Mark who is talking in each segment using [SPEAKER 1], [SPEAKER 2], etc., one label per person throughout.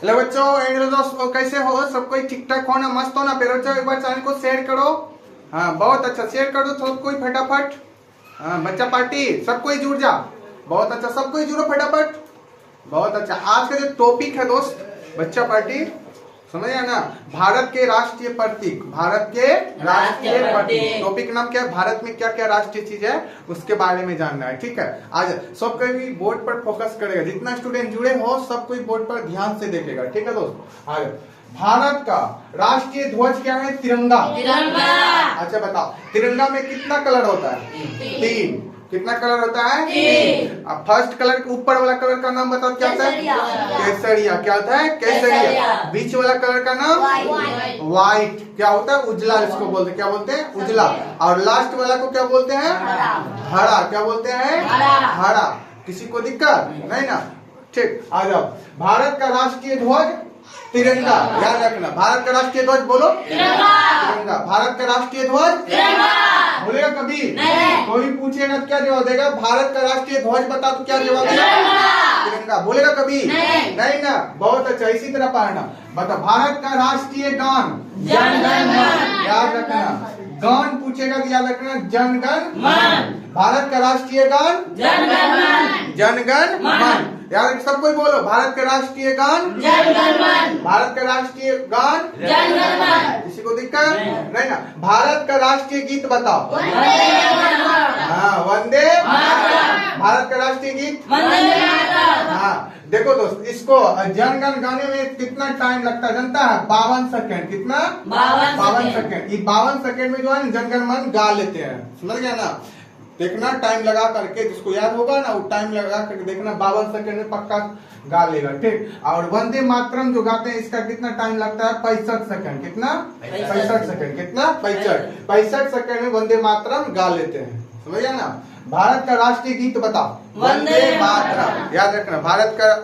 [SPEAKER 1] Hello बच्चों, दोस्तों कैसे हो? सब कोई ठीक ठाक हो ना? मस्त हो ना? फिर बच्चों एक बार चैनल को शेयर करो। हाँ बहुत अच्छा, शेयर कर दो सब कोई फटाफट। हाँ बच्चा पार्टी सब कोई जुड़ जा। बहुत अच्छा, सब कोई जुड़ो फटाफट। बहुत अच्छा। आज का जो टॉपिक है दोस्त, बच्चा पार्टी, समझ गया ना? भारत के राष्ट्रीय प्रतीक, भारत के राष्ट्रीय प्रतीक। टॉपिक नाम क्या है? भारत में क्या क्या राष्ट्रीय चीज है उसके बारे में जानना है। ठीक है, आज सब कोई बोर्ड पर फोकस करेगा। जितना स्टूडेंट जुड़े हो सब कोई बोर्ड पर ध्यान से देखेगा। ठीक है दोस्त। आज भारत का राष्ट्रीय ध्वज क्या है? तिरंगा।
[SPEAKER 2] तिरंगा।
[SPEAKER 1] अच्छा बताओ, तिरंगा में कितना कलर होता है? 3। कितना कलर होता है? 3। अब फर्स्ट कलर के ऊपर वाला कलर का नाम बताओ, क्या होता है? केसरिया। क्या होता है? केसरिया। बीच वाला कलर का नाम व्हाइट। क्या होता है? उजला। इसको बोलते क्या बोलते हैं? उजला। और लास्ट वाला को क्या बोलते हैं? हरा। क्या बोलते हैं? हरा। किसी को दिक्कत नहीं ना? ठीक, आ जाओ। भारत का राष्ट्रीय ध्वज तिरंगा। याद रखना, भारत का राष्ट्रीय ध्वज बोलो तिरंगा। भारत का राष्ट्रीय ध्वज बोलेगा कभी? कोई पूछेगा तो क्या जवाब देगा? भारत का राष्ट्रीय ध्वज बता तो क्या जवाब देगा? तिरंगा। बोलेगा कभी? नहीं ना? बहुत अच्छा, इसी तरह पढ़ना। बता, भारत का राष्ट्रीय गान
[SPEAKER 2] जन गण मन।
[SPEAKER 1] याद रखना, गान पूछेगा तो याद रखना जन गण मन। भारत का राष्ट्रीय गान
[SPEAKER 2] जन गण मन।
[SPEAKER 1] जन गण मन। याद सब कोई बोलो, भारत का राष्ट्रीय गान
[SPEAKER 2] जन गण मन।
[SPEAKER 1] भारत का राष्ट्रीय गान
[SPEAKER 2] जन गण मन।
[SPEAKER 1] किसी को दिक्कत नहीं ना? भारत का राष्ट्रीय गीत बताओ। हाँ, वंदे
[SPEAKER 2] मातरम।
[SPEAKER 1] भारत का राष्ट्रीय गीत
[SPEAKER 2] वंदे मातरम।
[SPEAKER 1] हाँ देखो दोस्त, इसको जनगण गाने में कितना टाइम लगता है जानता है? 52 सेकेंड। कितना? 52 सेकेंड। ये 52 सेकेंड में जो है जनगण मन गा लेते हैं। समझ गया ना? देखना टाइम लगा करके, जिसको याद होगा ना वो टाइम लगा करके देखना, 52 सेकेंड में पक्का गा लेगा। ठीक। और वंदे मातरम जो गाते हैं इसका कितना टाइम लगता है? 65 सेकेंड। कितना? 65 सेकेंड। कितना? 65 सेकेंड में वंदे मातरम गा लेते हैं। समझ गया ना? भारत का राष्ट्रीय गीत बताओ।
[SPEAKER 2] वंदे मातरम।
[SPEAKER 1] याद रखना, भारत का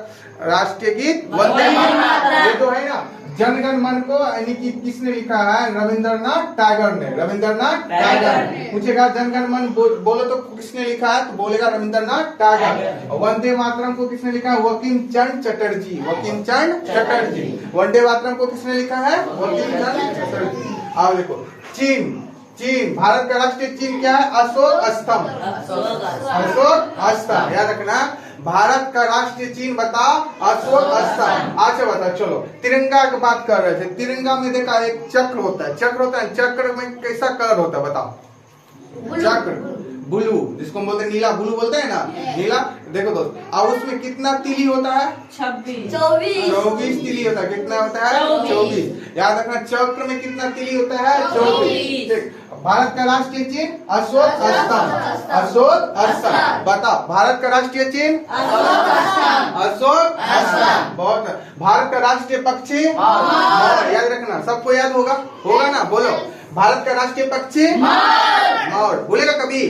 [SPEAKER 1] राष्ट्रीय गीत वंदे मातरम। ये जो है ना जनगण मन को यानी कि किसने लिखा है? रविंद्रनाथ टैगोर ने। रविंद्रनाथ टैगोर पूछेगा जनगण मन बोलो तो किसने लिखा है? तो बोलेगा रविंद्रनाथ टैगोर। वंदे मातरम को किसने लिखा है? बंकिम चंद्र चटर्जी। बंकिम चंद्र चटर्जी। वंदे मातरम को किसने लिखा है? बंकिम चंद्र चटर्जी। अब देखो, चीन। चीन, भारत का राष्ट्रीय चिन्ह क्या है? अशोक स्तंभ। अशोक स्तंभ। याद रखना, भारत का राष्ट्रीय चिन्ह बताओ अशोक स्तंभ। अच्छा बता, चलो तिरंगा की बात कर रहे थे। तिरंगा में देखा एक चक्र होता है। चक्र होता है, चक्र में कैसा कलर होता है बताओ? चक्र ब्लू, जिसको हम बोलते हैं नीला, ब्लू बोलते हैं ना, नीला। देखो दोस्त, अब उसमें कितना तिली होता है? 24 तिली होता है। कितना होता है? 24। याद रखना, चक्र में कितना तिली होता है? 24। ठीक। भारत का राष्ट्रीय चिन्ह अशोक स्तंभ। अशोक स्तंभ। बताओ, भारत का राष्ट्रीय चिन्ह अशोक स्तंभ। बहुत। भारत का राष्ट्रीय पक्षी याद रखना, सबको याद होगा ना? बोलो, भारत का राष्ट्रीय पक्षी मोर। बोलेगा कभी?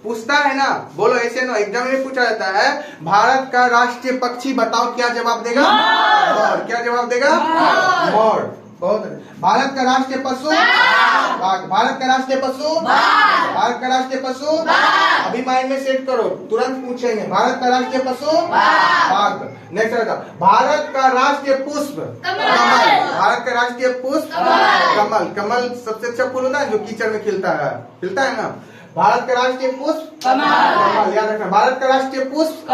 [SPEAKER 1] पूछता है ना, बोलो ऐसे ना, एग्जाम में पूछा जाता है भारत का राष्ट्रीय पक्षी बताओ, क्या जवाब देगा? मोर। क्या जवाब देगा? मोर। बहुत। भारत का राष्ट्रीय पशु बाघ। भारत का राष्ट्रीय पशु भारत का राष्ट्रीय पशु अभी माइंड में सेट करो, तुरंत पूछेंगे। भारत का राष्ट्रीय पशु बाघ। नेक्स्ट, भारत का राष्ट्रीय पुष्प कमल। भारत का राष्ट्रीय पुष्प कमल। कमल सबसे अच्छा फूल होता है जो कीचड़ में खिलता है ना? भारत का राष्ट्रीय पुष्प कमल। याद रखना, भारत का राष्ट्रीय पुष्प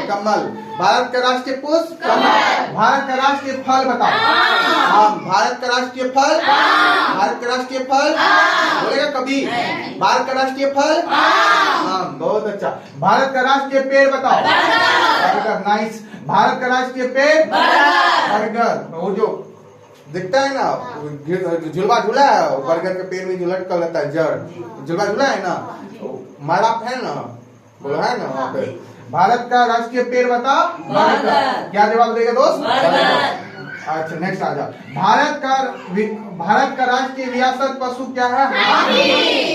[SPEAKER 1] कमल। भारत का राष्ट्रीय पुष्प कमल। भारत का राष्ट्रीय फल बताओ। भारत का राष्ट्रीय फल भारत का राष्ट्रीय फल बोलेगा कभी? भारत का राष्ट्रीय फल बहुत अच्छा। भारत का राष्ट्रीय पेड़ बताओ। बरगद। नाइस। भारत का राष्ट्रीय पेड़ बरगद। वो जो दिखता है ना, झुलवा झूला है बरगद के पेड़ में, जो लटकल रहता है जड़, झुलवा झूला है ना, माड़ा है ना, बोलो है ना वहाँ पे। भारत का राष्ट्रीय पेड़ बताओ बरगद। क्या जवाब देगा दोस्त? अच्छा नेक्स्ट आ जाओ। भारत का राष्ट्रीय विरासत पशु क्या है?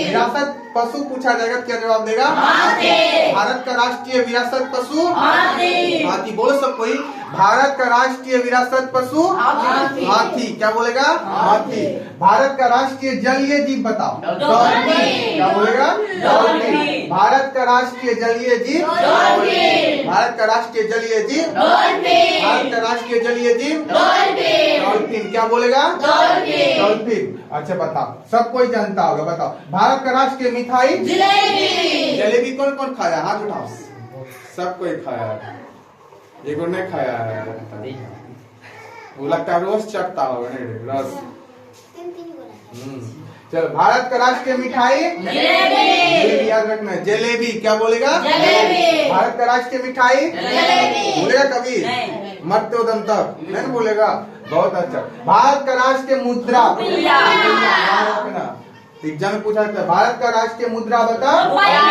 [SPEAKER 1] विरासत पशु पूछा जाएगा, क्या जवाब देगा? भारत का राष्ट्रीय विरासत पशु हाथी। बोलो सब कोई। भारत का राष्ट्रीय विरासत पशु
[SPEAKER 2] हाथी।
[SPEAKER 1] हाथी। क्या बोलेगा? हाथी। भारत का राष्ट्रीय जलीय जीव बताओ।
[SPEAKER 2] डॉल्फिन।
[SPEAKER 1] क्या बोलेगा?
[SPEAKER 2] डॉल्फिन।
[SPEAKER 1] भारत का राष्ट्रीय जलीय जीव।
[SPEAKER 2] डॉल्फिन।
[SPEAKER 1] भारत का राष्ट्रीय जलीय जीव।
[SPEAKER 2] डॉल्फिन।
[SPEAKER 1] भारत का राष्ट्रीय जलीय जीव।
[SPEAKER 2] डॉल्फिन।
[SPEAKER 1] डॉल्फिन। क्या बोलेगा?
[SPEAKER 2] डॉल्फिन।
[SPEAKER 1] डॉल्फिन। अच्छा बताओ, सब कोई जानता होगा, बताओ। भारत का राष्ट्रीय मिठाई।
[SPEAKER 2] जलेबी।
[SPEAKER 1] जलेबी कौन कौन खाया? हाथ उठाओ। सब कोई खाया है, एक और नहीं खाया है। वो लगता है रोज चटता होगा रस। चलो, भारत का राष्ट्रीय मिठाई। जलेबी। याद रखना है, जलेबी। क्या बोलेगा?
[SPEAKER 2] जलेबी।
[SPEAKER 1] भारत का राष्ट्रीय मिठाई।
[SPEAKER 2] जलेबी।
[SPEAKER 1] बोलेगा कभी?
[SPEAKER 2] नहीं।
[SPEAKER 1] मरते हो दम तक नहीं बोलेगा। बहुत अच्छा। भारत का राष्ट्रीय मुद्रा।
[SPEAKER 2] रुपया।
[SPEAKER 1] याद रखना, एग्जाम में पूछा जाता है, भारत का राष्ट्रीय मुद्रा बता।
[SPEAKER 2] रुपया।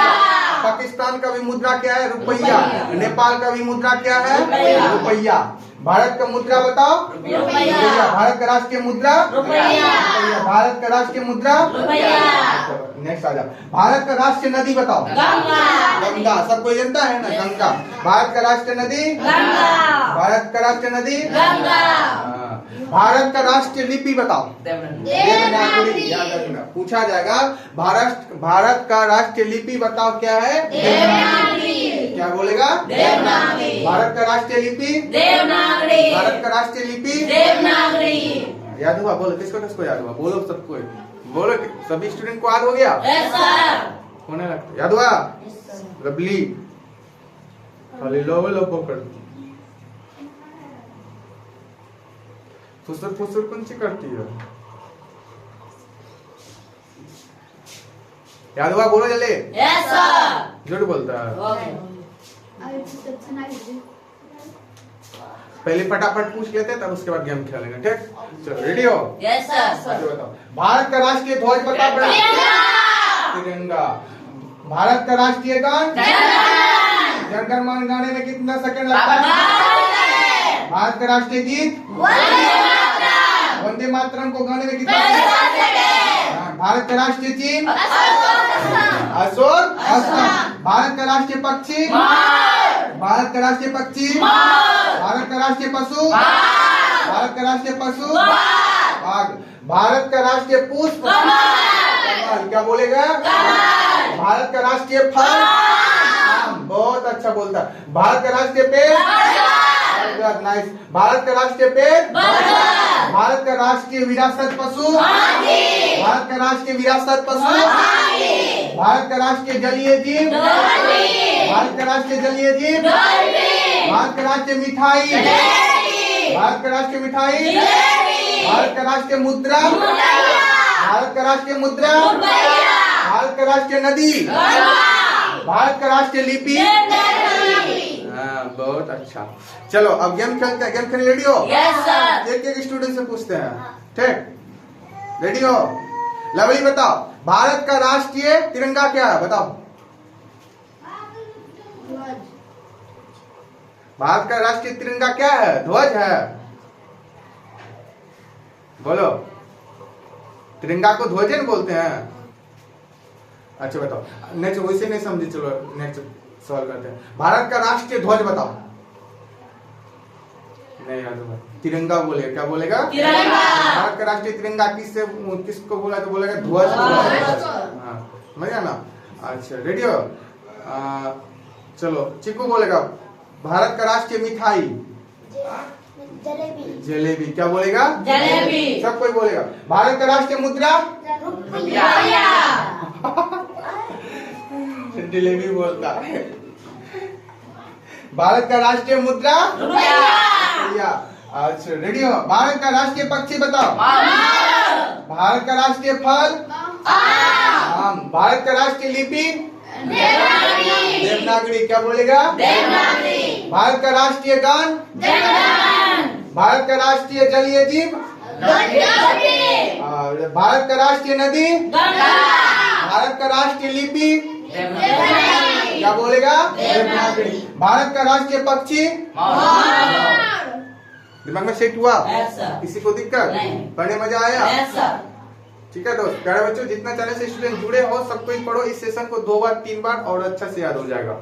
[SPEAKER 1] पाकिस्तान का भी मुद्रा क्या है? रुपया। नेपाल का भी मुद्रा क्या है?
[SPEAKER 2] रुपया।
[SPEAKER 1] रुपया। भारत का मुद्रा बताओ।
[SPEAKER 2] रुपया।
[SPEAKER 1] भारत का राष्ट्रीय मुद्रा।
[SPEAKER 2] रुपया।
[SPEAKER 1] भारत का राष्ट्रीय मुद्रा।
[SPEAKER 2] रुपया।
[SPEAKER 1] नेक्स्ट आ जाओ। भारत का राष्ट्रीय नदी बताओ।
[SPEAKER 2] गंगा।
[SPEAKER 1] गंगा। सब कोई जानता है ना, गंगा। भारत का राष्ट्रीय नदी।
[SPEAKER 2] गंगा।
[SPEAKER 1] भारत का राष्ट्रीय नदी।
[SPEAKER 2] गंगा।
[SPEAKER 1] भारत का राष्ट्रीय लिपि बताओ।
[SPEAKER 2] देवनागरी।
[SPEAKER 1] याद रखना, पूछा जाएगा। भारत का राष्ट्रीय लिपि बताओ, क्या है?
[SPEAKER 2] देवनागरी।
[SPEAKER 1] क्या बोलेगा?
[SPEAKER 2] देवनागरी।
[SPEAKER 1] भारत का राष्ट्रीय लिपि।
[SPEAKER 2] देवनागरी।
[SPEAKER 1] भारत का राष्ट्रीय लिपि।
[SPEAKER 2] देवनागरी।
[SPEAKER 1] याद हुआ? बोलो, किसको किसको याद हुआ? बोलो सबको, बोलो। सभी स्टूडेंट को याद हो गया?
[SPEAKER 2] Yes sir.
[SPEAKER 1] होने लगता। याद हुआ? लवली। खाली लो पकड़। फुसर फुसर कौन सी करती है? याद हुआ? बोलो जल्दी।
[SPEAKER 2] Yes sir.
[SPEAKER 1] झूठ बोलता है।
[SPEAKER 2] ओके।
[SPEAKER 1] पहले फटाफट पूछ लेते, तब उसके बाद गेम खेलेंगे, ठीक? चलो, रेडी हो?
[SPEAKER 2] Yes sir.
[SPEAKER 1] अच्छा बताओ, भारत का राष्ट्रीय ध्वज बताओ। बड़ा तिरंगा। भारत का राष्ट्रीय गान। जन गण मन गाने में कितना सेकंड लगता है? भारत का राष्ट्रीय गीत। वंदे मातरम को गाने में कितना? भारत का राष्ट्रीय चिन्ह। अशोक स्तंभ। भारत का राष्ट्रीय पक्षी। भारत का राष्ट्रीय पक्षी। भारत का राष्ट्रीय पशु। भारत का राष्ट्रीय पशु। बाघ। भारत का राष्ट्रीय पुष्प। कमल। क्या बोलेगा? भारत का राष्ट्रीय फल। आम। बहुत अच्छा बोलता। भारत का राष्ट्रीय पेड़। नाइस। भारत का राष्ट्रीय पेड़। भारत का राष्ट्रीय विरासत पशु। भारत का राष्ट्रीय विरासत पशु। भारत का राष्ट्रीय जलीय जीव। भारत का राष्ट्रीय जलीय जीव। भारत का राष्ट्रीय मिठाई। भारत का राष्ट्रीय मिठाई। भारत का राष्ट्रीय मुद्रा। भारत का राष्ट्रीय मुद्रा। भारत का राष्ट्रीय नदी। भारत का राष्ट्रीय लिपि। हाँ, बहुत अच्छा। चलो, अब गेम खेलते हैं। गेम खेलने रेडी हो?
[SPEAKER 2] Yes sir.
[SPEAKER 1] एक एक स्टूडेंट से पूछते हैं, ठीक? रेडी हो? लवली बताओ, भारत का राष्ट्रीय तिरंगा क्या है? बताओ। भारत का राष्ट्रीय तिरंगा क्या है? ध्वज है। बोलो। तिरंगा को ध्वजन बोलते हैं। अच्छा बताओ। नेक्स्ट वैसे नहीं समझे, चलो नेक्स्ट सवाल करते हैं। भारत का राष्ट्रीय ध्वज बताओ। नहीं याद होगा। तिरंगा बोलेगा। क्या बोलेगा?
[SPEAKER 2] तिरंगा।
[SPEAKER 1] भारत का राष्ट्रीय तिरंगा किसको बोला? तो बोलेगा ध्वज। हाँ, समझा ना? अच्छा, रेडी हो? चलो, चिक्कू बोलेगा भारत का राष्ट्रीय मिठाई।
[SPEAKER 2] जलेबी।
[SPEAKER 1] जलेबी। क्या बोलेगा?
[SPEAKER 2] जलेबी।
[SPEAKER 1] सब कोई बोलेगा। भारत का राष्ट्रीय मुद्रा।
[SPEAKER 2] रुपया।
[SPEAKER 1] जलेबी बोलता है। भारत का राष्ट्रीय मुद्रा।
[SPEAKER 2] रुपया।
[SPEAKER 1] अच्छा, रेडी हो? भारत का राष्ट्रीय पक्षी बताओ। भारत का राष्ट्रीय फल। आम। भारत का राष्ट्रीय लिपि। देवनागरी। क्या बोलेगा?
[SPEAKER 2] देवनागरी।
[SPEAKER 1] भारत का राष्ट्रीय गान। भारत का राष्ट्रीय जलीय जीव। भारत का राष्ट्रीय नदी। भारत का राष्ट्रीय लिपि। क्या बोलेगा? देवनागरी। भारत का राष्ट्रीय पक्षी। दिमाग में सेट हुआ? किसी को दिक्कत? पढ़ने मजा आया? ठीक है दोस्त, प्यारे बच्चों, जितना चैनल से स्टूडेंट जुड़े हो सबको ही पढ़ो। इस सेशन को 2 बार 3 बार और अच्छा से याद हो जाएगा।